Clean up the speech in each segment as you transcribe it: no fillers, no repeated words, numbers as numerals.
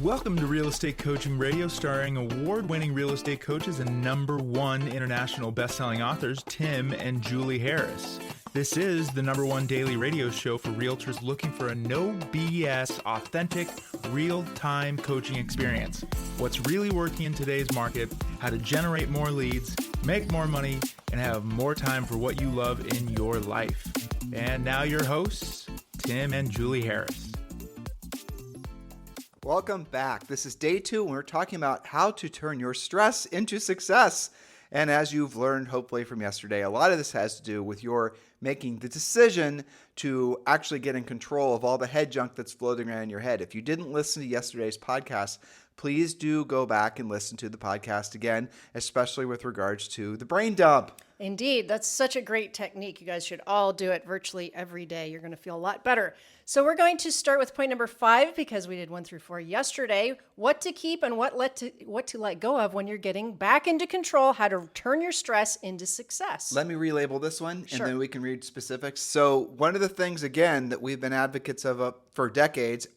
Welcome to Real Estate Coaching Radio, starring award-winning real estate coaches and #1 international best-selling authors, Tim and Julie Harris. This is the #1 daily radio show for realtors looking for a no BS, authentic, real-time coaching experience. What's really working in today's market, how to generate more leads, make more money, and have more time for what you love in your life. And now your hosts, Tim and Julie Harris. Welcome back. This is day 2, and we're talking about how to turn your stress into success. And as you've learned, hopefully from yesterday, a lot of this has to do with your making the decision to actually get in control of all the head junk that's floating around in your head. If you didn't listen to yesterday's podcast, please do go back and listen to the podcast again, especially with regards to the brain dump. Indeed. That's such a great technique. You guys should all do it virtually every day. You're going to feel a lot better. So we're going to start with point number 5 because we did 1 through 4 yesterday. What to keep and what to let go of when you're getting back into control, how to turn your stress into success. Let me relabel this one, Sure. and then we can read specifics. So one of the things, again, that we've been advocates of for decades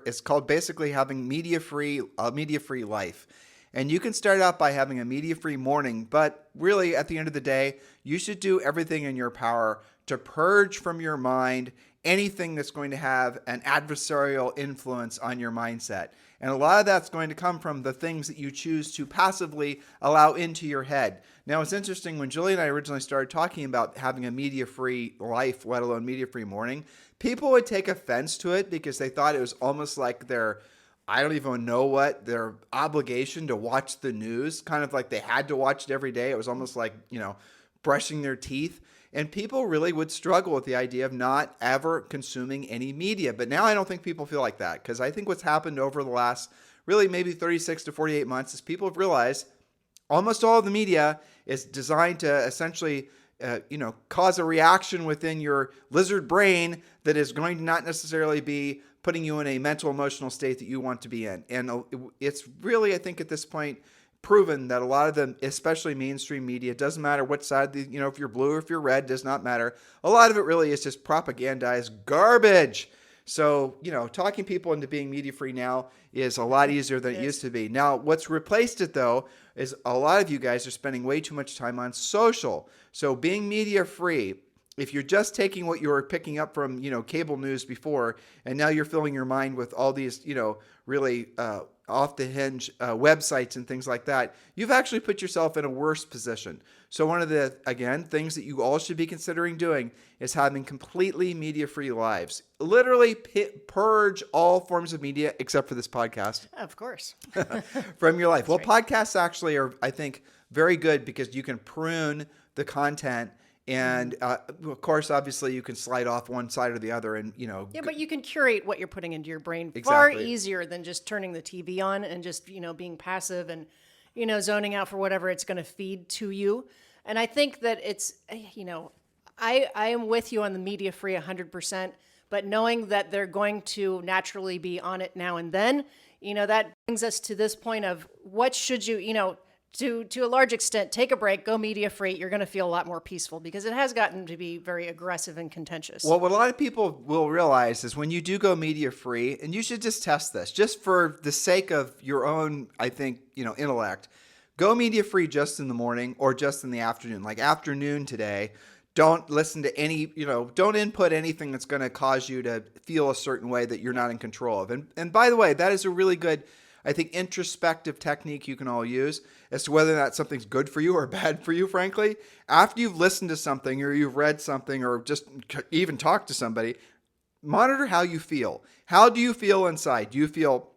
is called basically having a media-free life. And you can start out by having a media-free morning, but really at the end of the day, you should do everything in your power to purge from your mind anything that's going to have an adversarial influence on your mindset. And a lot of that's going to come from the things that you choose to passively allow into your head. Now, it's interesting, when Julie and I originally started talking about having a media-free life, let alone media-free morning, people would take offense to it because they thought it was almost like their obligation to watch the news, kind of like they had to watch it every day. It was almost like, brushing their teeth. And people really would struggle with the idea of not ever consuming any media. But now I don't think people feel like that, because I think what's happened over the last really maybe 36 to 48 months is people have realized almost all of the media is designed to essentially cause a reaction within your lizard brain that is going to not necessarily be putting you in a mental, emotional state that you want to be in. And it's really, I think at this point, proven that a lot of them, especially mainstream media, doesn't matter what side, if you're blue or if you're red, does not matter. A lot of it really is just propagandized garbage. So, talking people into being media-free now is a lot easier than it used to be. Now, what's replaced it, though, is a lot of you guys are spending way too much time on social. So being media-free, if you're just taking what you were picking up from, cable news before, and now you're filling your mind with all these, really off the hinge websites and things like that, you've actually put yourself in a worse position. So one of the, again, things that you all should be considering doing is having completely media-free lives. Literally purge all forms of media except for this podcast. Of course. From your life. Well, right. Podcasts actually are, I think, very good because you can prune the content. And of course, obviously, you can slide off one side or the other, and Yeah, but you can curate what you're putting into your brain far Exactly. easier than just turning the TV on and just being passive and zoning out for whatever it's going to feed to you. And I think that it's I am with you on the media free 100%, but knowing that they're going to naturally be on it now and then, that brings us to this point of what should you To a large extent, take a break, go media free. You're going to feel a lot more peaceful because it has gotten to be very aggressive and contentious. Well, what a lot of people will realize is when you do go media free, and you should just test this, just for the sake of your own, I think, intellect, go media free just in the morning or just in the afternoon. Like afternoon today, don't listen to any, don't input anything that's going to cause you to feel a certain way that you're not in control of. And by the way, that is a really good, I think, introspective technique you can all use as to whether or not something's good for you or bad for you, frankly. After you've listened to something or you've read something or just even talked to somebody, monitor how you feel. How do you feel inside? Do you feel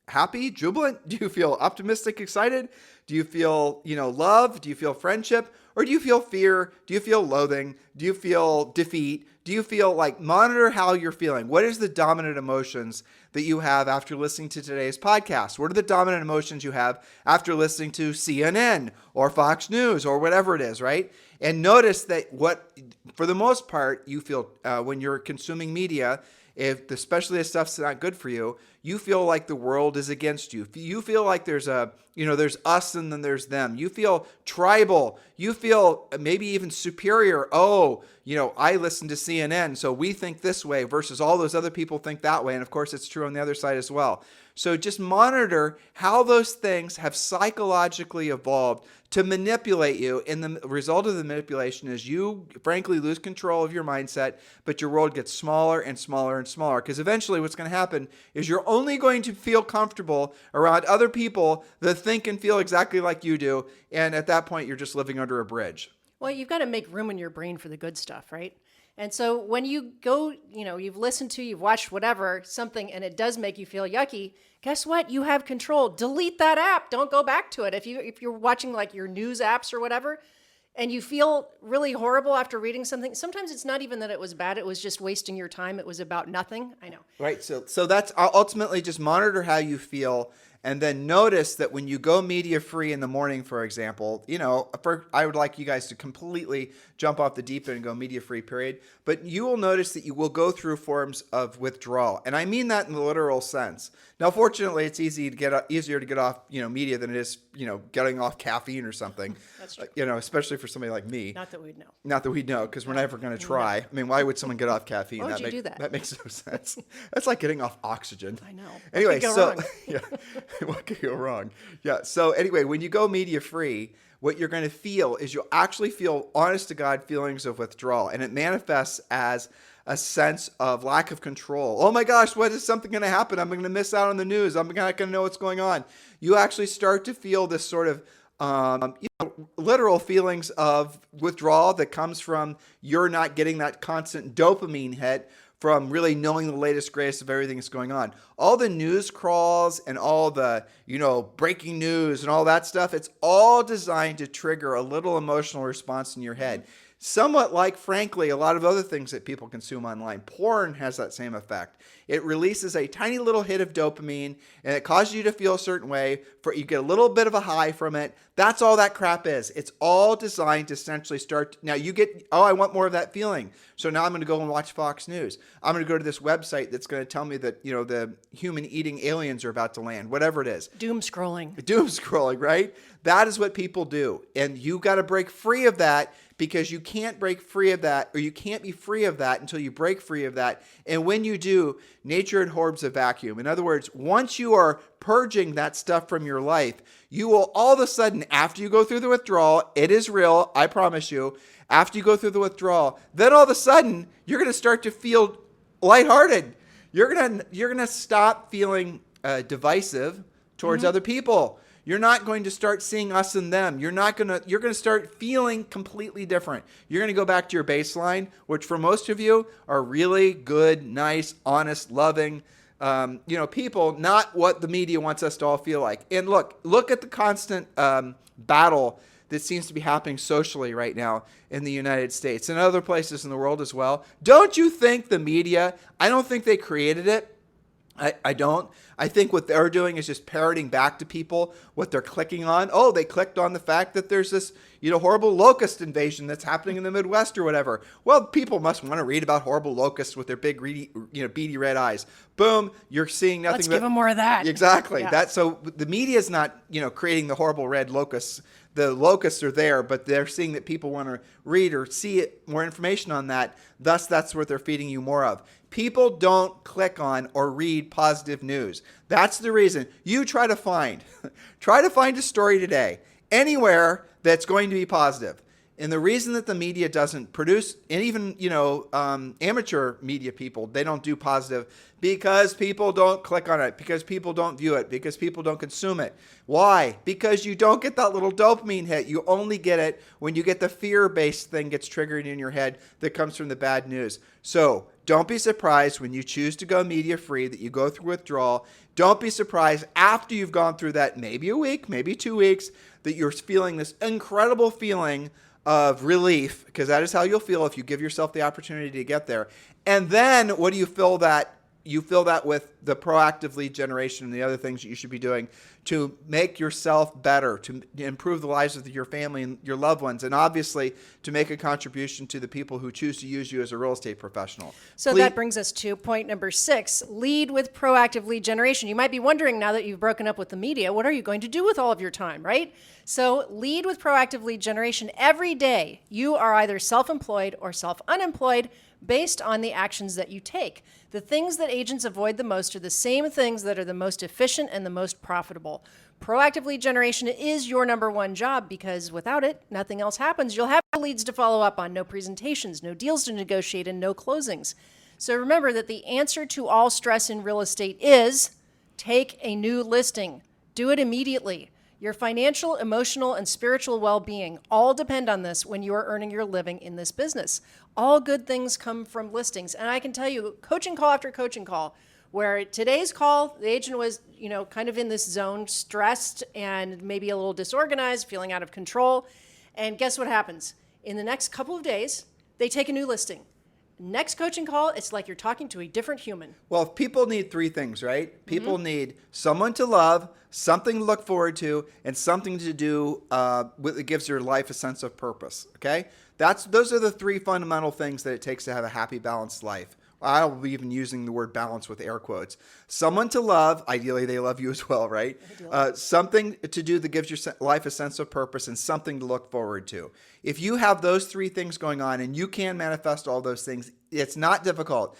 happy, jubilant? Do you feel optimistic, excited? Do you feel, love? Do you feel friendship? Or do you feel fear? Do you feel loathing? Do you feel defeat? Do you feel monitor how you're feeling? What is the dominant emotions that you have after listening to today's podcast? What are the dominant emotions you have after listening to CNN or Fox News or whatever it is, right? And notice that for the most part, you feel when you're consuming media especially if stuff's not good for you, you feel like the world is against you. You feel like there's there's us and then there's them. You feel tribal. You feel maybe even superior. Oh, I listen to CNN, so we think this way versus all those other people think that way. And of course, it's true on the other side as well. So just monitor how those things have psychologically evolved to manipulate you. And the result of the manipulation is you, frankly, lose control of your mindset, but your world gets smaller and smaller and smaller. Because eventually what's going to happen is you're only going to feel comfortable around other people that think and feel exactly like you do. And at that point, you're just living under a bridge. Well, you've got to make room in your brain for the good stuff, right? And so when you go, you've listened to, you've watched whatever, something, and it does make you feel yucky, guess what? You have control. Delete that app. Don't go back to it. If you're watching like your news apps or whatever, and you feel really horrible after reading something, sometimes it's not even that it was bad. It was just wasting your time. It was about nothing. I know. Right. So that's ultimately just monitor how you feel. And then notice that when you go media free in the morning, for example, I would like you guys to completely jump off the deep end and go media free, period. But you will notice that you will go through forms of withdrawal. And I mean that in the literal sense. Now, fortunately, it's easier to get off, media than it is, getting off caffeine or something. That's true. Especially for somebody like me. Not that we'd know. Not that we know, because we're never going to try. I mean, why would someone get off caffeine? Why would you do that? That makes no sense. That's like getting off oxygen. I know. Anyway, What could go wrong? yeah, what could go wrong? Yeah. So anyway, when you go media free, what you're going to feel is you'll actually feel honest to God feelings of withdrawal, and it manifests as a sense of lack of control. Oh my gosh, what is something going to happen? I'm going to miss out on the news. I'm not going to know what's going on. You actually start to feel this sort of literal feelings of withdrawal that comes from you're not getting that constant dopamine hit from really knowing the latest, greatest of everything that's going on. All the news crawls and all the, breaking news and all that stuff, it's all designed to trigger a little emotional response in your head. Somewhat like, frankly, a lot of other things that people consume online. Porn has that same effect. It releases a tiny little hit of dopamine, and it causes you to feel a certain way. You get a little bit of a high from it. That's all that crap is. It's all designed to essentially start. Now you get, I want more of that feeling. So now I'm going to go and watch Fox News. I'm going to go to this website that's going to tell me that, the human-eating aliens are about to land, whatever it is. Doom scrolling, right? That is what people do. And you got to break free of that, because you can't break free of that, or you can't be free of that until you break free of that. And when you do, nature abhors a vacuum. In other words, once you are purging that stuff from your life, you will all of a sudden, after you go through the withdrawal, it is real, I promise you, after you go through the withdrawal, then all of a sudden, you're going to start to feel lighthearted. You're going to stop feeling divisive towards other people. You're not going to start seeing us and them. You're going to start feeling completely different. You're going to go back to your baseline, which for most of you are really good, nice, honest, loving, people, not what the media wants us to all feel like. And look at the constant battle that seems to be happening socially right now in the United States and other places in the world as well. Don't you think the media, I don't think they created it. I don't. I think what they're doing is just parroting back to people what they're clicking on. Oh, they clicked on the fact that there's this, horrible locust invasion that's happening in the Midwest or whatever. Well, people must want to read about horrible locusts with their big, greedy, beady red eyes. Boom, you're seeing nothing. Let's give them more of that. Exactly. Yeah. So the media is not, creating the horrible red locusts. The locusts are there, but they're seeing that people want to read or see more information on that. Thus, that's what they're feeding you more of. People don't click on or read positive news. That's the reason. You try to find a story today anywhere that's going to be positive. And the reason that the media doesn't produce, and even, amateur media people, they don't do positive because people don't click on it, because people don't view it, because people don't consume it. Why? Because you don't get that little dopamine hit. You only get it when you get the fear-based thing gets triggered in your head that comes from the bad news. So don't be surprised when you choose to go media-free that you go through withdrawal. Don't be surprised after you've gone through that, maybe a week, maybe 2 weeks, that you're feeling this incredible feeling of relief, because that is how you'll feel if you give yourself the opportunity to get there. And then what do you fill that you fill that with the proactive lead generation and the other things that you should be doing to make yourself better, to improve the lives of your family and your loved ones, and obviously to make a contribution to the people who choose to use you as a real estate professional. So that brings us to point number 6, lead with proactive lead generation. You might be wondering, now that you've broken up with the media, what are you going to do with all of your time, right? So lead with proactive lead generation. Every day, you are either self-employed or self-unemployed based on the actions that you take. The things that agents avoid the most are the same things that are the most efficient and the most profitable. Proactive lead generation is your number one job, because without it, nothing else happens. You'll have leads to follow up on, no presentations, no deals to negotiate, and no closings. So remember that the answer to all stress in real estate is take a new listing. Do it immediately. Your financial, emotional, and spiritual well-being all depend on this when you are earning your living in this business. All good things come from listings. And I can tell you, coaching call after coaching call, where today's call, the agent was, kind of in this zone, stressed and maybe a little disorganized, feeling out of control. And guess what happens? In the next couple of days, they take a new listing. Next coaching call, it's like you're talking to a different human. Well, people need 3 things, right? People need someone to love, something to look forward to, and something to do that gives your life a sense of purpose, okay? Those are the 3 fundamental things that it takes to have a happy, balanced life. I'll be even using the word balance with air quotes. Someone to love, ideally they love you as well, right? Something to do that gives your life a sense of purpose, and something to look forward to. If you have those 3 things going on and you can manifest all those things, it's not difficult.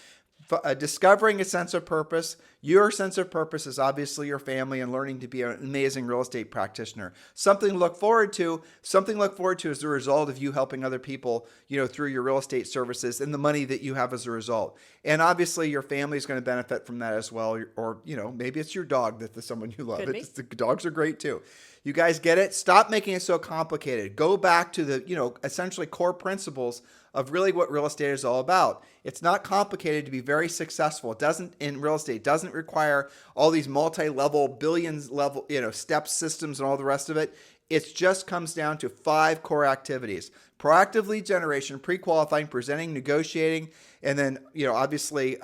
Discovering a sense of purpose. Your sense of purpose is obviously your family and learning to be an amazing real estate practitioner. Something to look forward to. Something to look forward to is the result of you helping other people, through your real estate services and the money that you have as a result. And obviously your family is going to benefit from that as well. Or, maybe it's your dog that's someone you love. The dogs are great too. You guys get it? Stop making it so complicated. Go back to the, essentially core principles of really what real estate is all about. It's not complicated to be very successful. In real estate, it doesn't require all these multi-level, billions level, steps, systems, and all the rest of it. It just comes down to 5 core activities: proactive lead generation, pre-qualifying, presenting, negotiating, and then, obviously,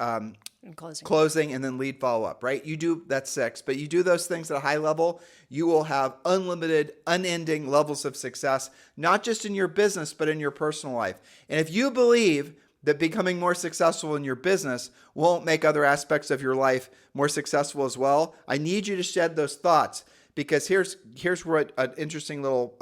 closing, and then lead follow-up, right? That's 6, but you do those things at a high level, you will have unlimited, unending levels of success, not just in your business, but in your personal life. And if you believe that becoming more successful in your business won't make other aspects of your life more successful as well, I need you to shed those thoughts, because here's what an interesting little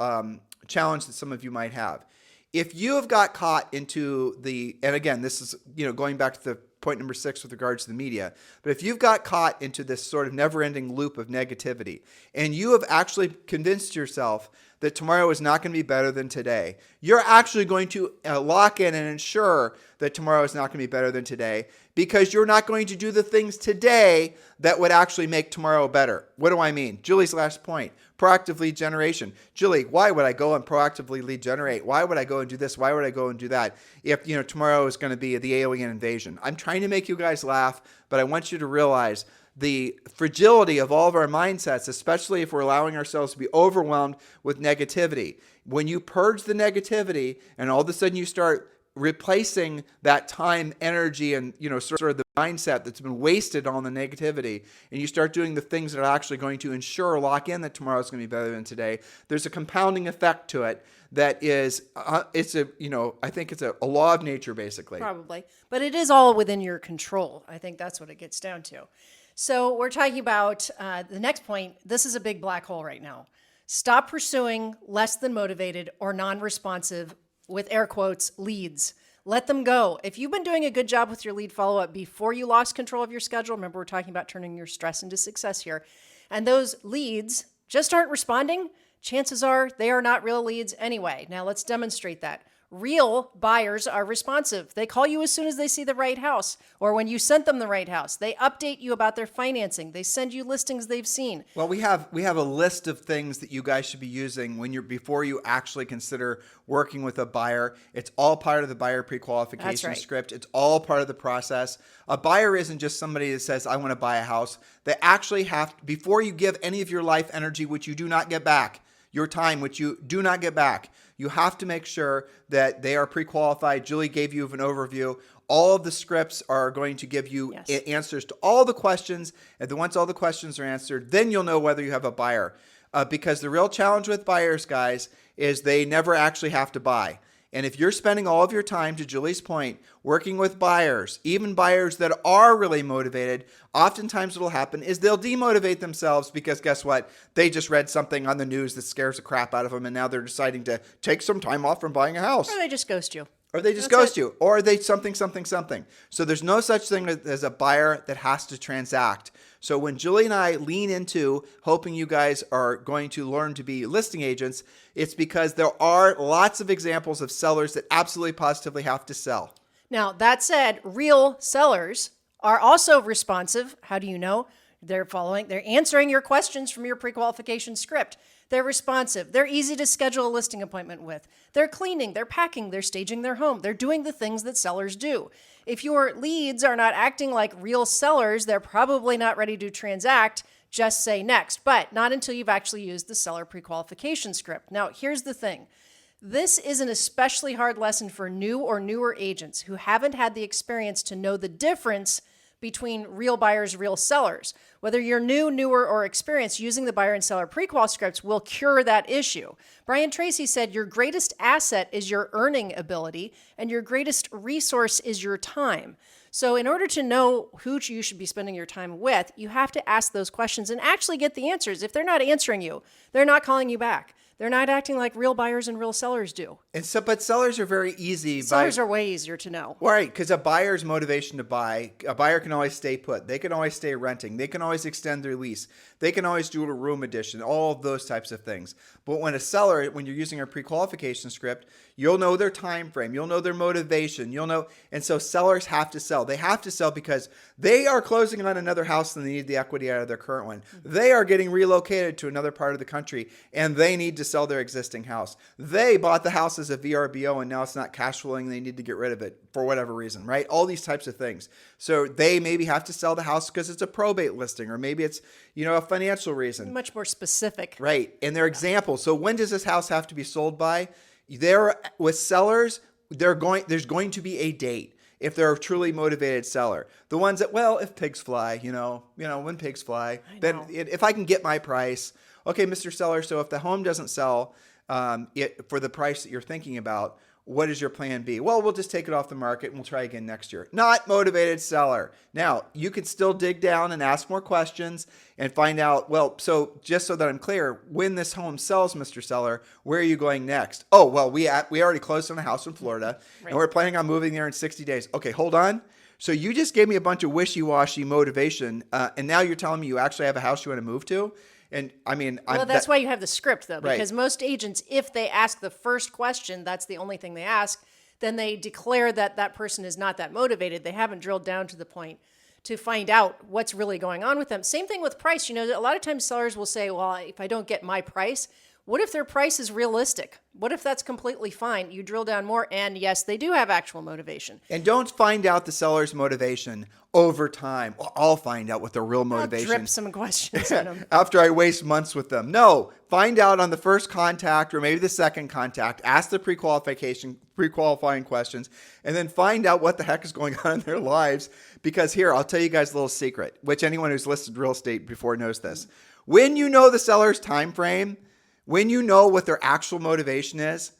challenge that some of you might have. If you have got caught into and again, this is, going back to the point number 6 with regards to the media, but if you've got caught into this sort of never-ending loop of negativity, and you have actually convinced yourself that tomorrow is not going to be better than today, you're actually going to lock in and ensure that tomorrow is not going to be better than today, because you're not going to do the things today that would actually make tomorrow better. What do I mean? Julie's last point, proactive lead generation. Julie, why would I go and proactively lead generate? Why would I go and do this? Why would I go and do that if, tomorrow is going to be the alien invasion? I'm trying to make you guys laugh, but I want you to realize the fragility of all of our mindsets, especially if we're allowing ourselves to be overwhelmed with negativity. When you purge the negativity and all of a sudden you start replacing that time, energy, and sort of the mindset that's been wasted on the negativity, and you start doing the things that are actually going to ensure, lock in that tomorrow is going to be better than today, there's a compounding effect to it that is, I think it's a law of nature, basically. Probably. But it is all within your control. I think that's what it gets down to. So we're talking about the next point. This is a big black hole right now. Stop pursuing less than motivated or non-responsive, with air quotes, leads. Let them go. If you've been doing a good job with your lead follow-up before you lost control of your schedule, remember we're talking about turning your stress into success here, and those leads just aren't responding, chances are they are not real leads anyway. Now let's demonstrate that. Real buyers are responsive. They call you as soon as they see the right house, or when you sent them the right house. They update you about their financing. They send you listings they've seen. Well, we have a list of things that you guys should be using before you actually consider working with a buyer. It's all part of the buyer pre-qualification script. It's all part of the process. A buyer isn't just somebody that says, I want to buy a house. They actually have, before you give any of your life energy, which you do not get back, your time, which you do not get back, you have to make sure that they are pre-qualified. Julie gave you an overview. All of the scripts are going to give you answers to all the questions. And then once all the questions are answered, then you'll know whether you have a buyer. Because the real challenge with buyers, guys, is they never actually have to buy. And if you're spending all of your time, to Julie's point, working with buyers, even buyers that are really motivated, oftentimes what will happen is they'll demotivate themselves because guess what? They just read something on the news that scares the crap out of them, and now they're deciding to take some time off from buying a house. Or they just ghost you. Or they just ghost you. Or they something. So there's no such thing as a buyer that has to transact. So when Julie and I lean into hoping you guys are going to learn to be listing agents, it's because there are lots of examples of sellers that absolutely positively have to sell. Now, that said, real sellers are also responsive. How do you know? They're answering your questions from your pre-qualification script. They're responsive. They're easy to schedule a listing appointment with. They're cleaning, they're packing, they're staging their home. They're doing the things that sellers do. If your leads are not acting like real sellers, they're probably not ready to transact. Just say next, but not until you've actually used the seller pre-qualification script. Now, here's the thing. This is an especially hard lesson for new or newer agents who haven't had the experience to know the difference between real buyers, real sellers. Whether you're new, newer, or experienced, using the buyer and seller pre-qual scripts will cure that issue. Brian Tracy said, your greatest asset is your earning ability, and your greatest resource is your time. So in order to know who you should be spending your time with, you have to ask those questions and actually get the answers. If they're not answering you, they're not calling you back. They're not acting like real buyers and real sellers do. But sellers are very easy. Sellers are way easier to know. Right, because a buyer's motivation to buy, a buyer can always stay put. They can always stay renting. They can always extend their lease. They can always do a room addition, all of those types of things. But when you're using a pre-qualification script, you'll know their time frame. You'll know their motivation. And so sellers have to sell. They have to sell because they are closing on another house and they need the equity out of their current one. They are getting relocated to another part of the country and they need to sell their existing house. They bought the house as a VRBO and now it's not cash flowing. They need to get rid of it for whatever reason, right? All these types of things. So they maybe have to sell the house because it's a probate listing, or maybe it's, a financial reason. Much more specific. Right. And they're examples. So when does this house have to be sold by? With sellers, there's going to be a date if they're a truly motivated seller. The ones that, if pigs fly, when pigs fly, then if I can get my price, okay, Mr. Seller, so if the home doesn't sell for the price that you're thinking about, what is your plan B? Well, we'll just take it off the market and we'll try again next year. Not motivated seller. Now, you can still dig down and ask more questions and find out, so just so that I'm clear, when this home sells, Mr. Seller, where are you going next? Oh, well, we already closed on a house in Florida and we're planning on moving there in 60 days. Okay, hold on. So you just gave me a bunch of wishy-washy motivation and now you're telling me you actually have a house you want to move to? And that's why you have the script, though, because most agents, if they ask the first question, that's the only thing they ask, then they declare that that person is not that motivated. They haven't drilled down to the point to find out what's really going on with them. Same thing with price. A lot of times sellers will say, well, if I don't get my price, what if their price is realistic? What if that's completely fine? You drill down more, and yes, they do have actual motivation. And don't find out the seller's motivation over time. Well, I'll find out what their real motivation is. Drip some questions in them. After I waste months with them. No, find out on the first contact or maybe the second contact. Ask the pre-qualifying questions, and then find out what the heck is going on in their lives. Because here, I'll tell you guys a little secret, which anyone who's listed real estate before knows this. When you know the seller's time frame, when you know what their actual motivation is,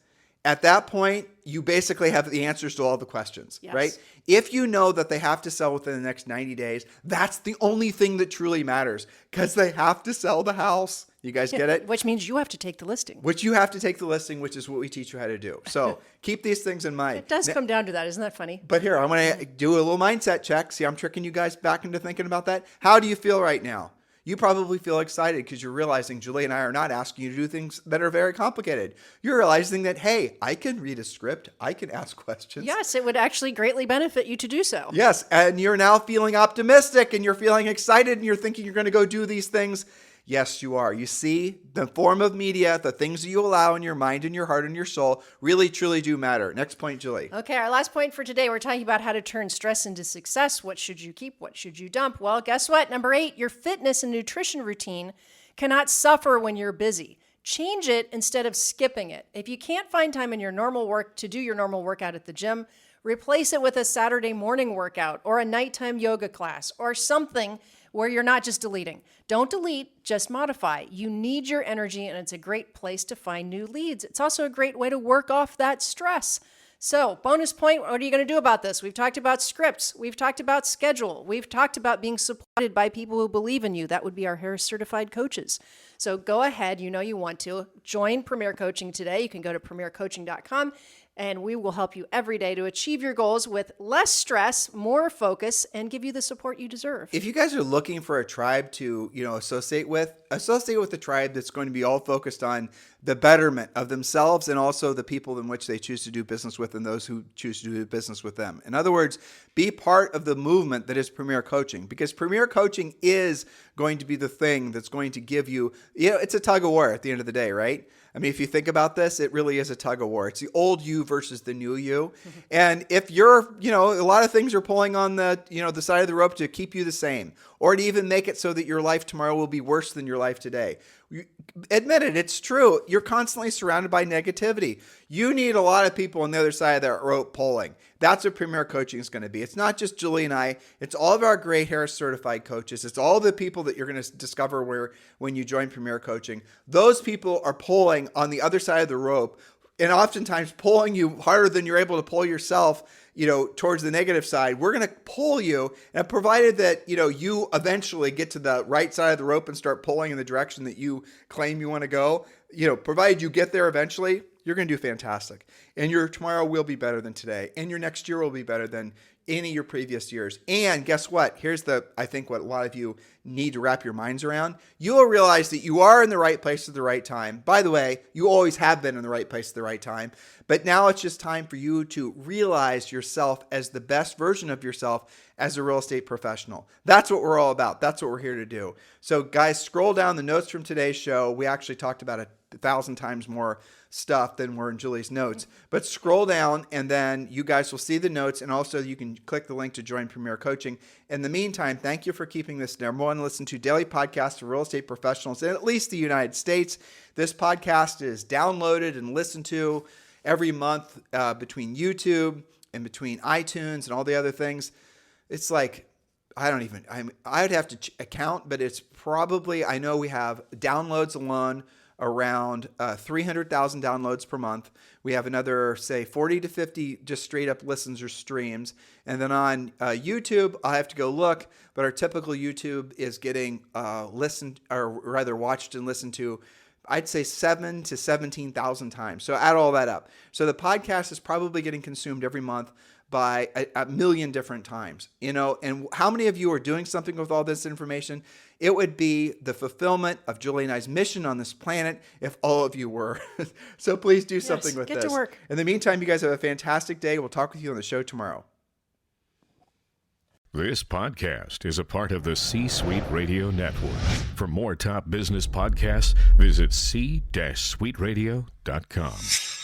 at that point, you basically have the answers to all the questions, right? If you know that they have to sell within the next 90 days, that's the only thing that truly matters because they have to sell the house. You guys get it? Which means you have to take the listing. Which you have to take the listing, which is what we teach you how to do. So keep these things in mind. It does come down to that. Isn't that funny? But here, I'm going to do a little mindset check. See, I'm tricking you guys back into thinking about that. How do you feel right now? You probably feel excited because you're realizing Julie and I are not asking you to do things that are very complicated. You're realizing that, hey, I can read a script. I can ask questions. Yes, it would actually greatly benefit you to do so. Yes, and you're now feeling optimistic and you're feeling excited and you're thinking you're going to go do these things. Yes, you are. You see, the form of media, the things that you allow in your mind and your heart and your soul really, truly do matter. Next point, Julie. Okay, our last point for today, we're talking about how to turn stress into success. What should you keep? What should you dump? Well, guess what? Number 8, your fitness and nutrition routine cannot suffer when you're busy. Change it instead of skipping it. If you can't find time in your normal work to do your normal workout at the gym, Replace it with a Saturday morning workout or a nighttime yoga class or something where you're not just deleting. Don't delete, just modify. You need your energy, and it's a great place to find new leads. It's also a great way to work off that stress. So, bonus point, what are you going to do about this? We've talked about scripts. We've talked about schedule. We've talked about being supported by people who believe in you. That would be our Harris certified coaches. So go ahead, you know you want to. Join Premier Coaching today. You can go to premiercoaching.com, and we will help you every day to achieve your goals with less stress, more focus, and give you the support you deserve. If you guys are looking for a tribe to, associate with a tribe that's going to be all focused on the betterment of themselves and also the people in which they choose to do business with and those who choose to do business with them. In other words, be part of the movement that is Premier Coaching, because Premier Coaching is going to be the thing that's going to give you, it's a tug of war at the end of the day, right? I mean, if you think about this, it really is a tug of war. It's the old you versus the new you. And if you're, a lot of things are pulling on the, the side of the rope to keep you the same, or to even make it so that your life tomorrow will be worse than your life today. Admit it, it's true. You're constantly surrounded by negativity. You need a lot of people on the other side of that rope pulling. That's what Premier Coaching is going to be. It's not just Julie and I. It's all of our great Harris certified coaches. It's all the people that you're going to discover when you join Premier Coaching. Those people are pulling on the other side of the rope, and oftentimes pulling you harder than you're able to pull yourself, towards the negative side. We're going to pull you, and provided that, you eventually get to the right side of the rope and start pulling in the direction that you claim you want to go, provided you get there eventually, you're going to do fantastic. And your tomorrow will be better than today. And your next year will be better than any of your previous years. And guess what? Here's I think what a lot of you need to wrap your minds around. You will realize that you are in the right place at the right time. By the way, you always have been in the right place at the right time. But now it's just time for you to realize yourself as the best version of yourself as a real estate professional. That's what we're all about. That's what we're here to do. So guys, scroll down the notes from today's show. We actually talked about 1,000 times more stuff than were in Julie's notes. But scroll down, and then you guys will see the notes, and also you can click the link to join Premier Coaching. In the meantime, thank you for keeping this number one listen to daily podcast for real estate professionals in at least the United States. This podcast is downloaded and listened to every month between YouTube and between iTunes and all the other things. It's like, I would have to account, but it's probably, I know we have downloads alone around 300,000 downloads per month. We have another, say, 40 to 50 just straight up listens or streams. And then on YouTube, I'll have to go look, but our typical YouTube is getting listened, or rather watched and listened to, I'd say 7 to 17,000 times. So add all that up. So the podcast is probably getting consumed every month by a million different times, and how many of you are doing something with all this information? It would be the fulfillment of Julie and I's mission on this planet if all of you were. So please do something with this. Get to work. In the meantime, you guys have a fantastic day. We'll talk with you on the show tomorrow. This podcast is a part of the C-Suite Radio Network. For more top business podcasts, visit c-suiteradio.com.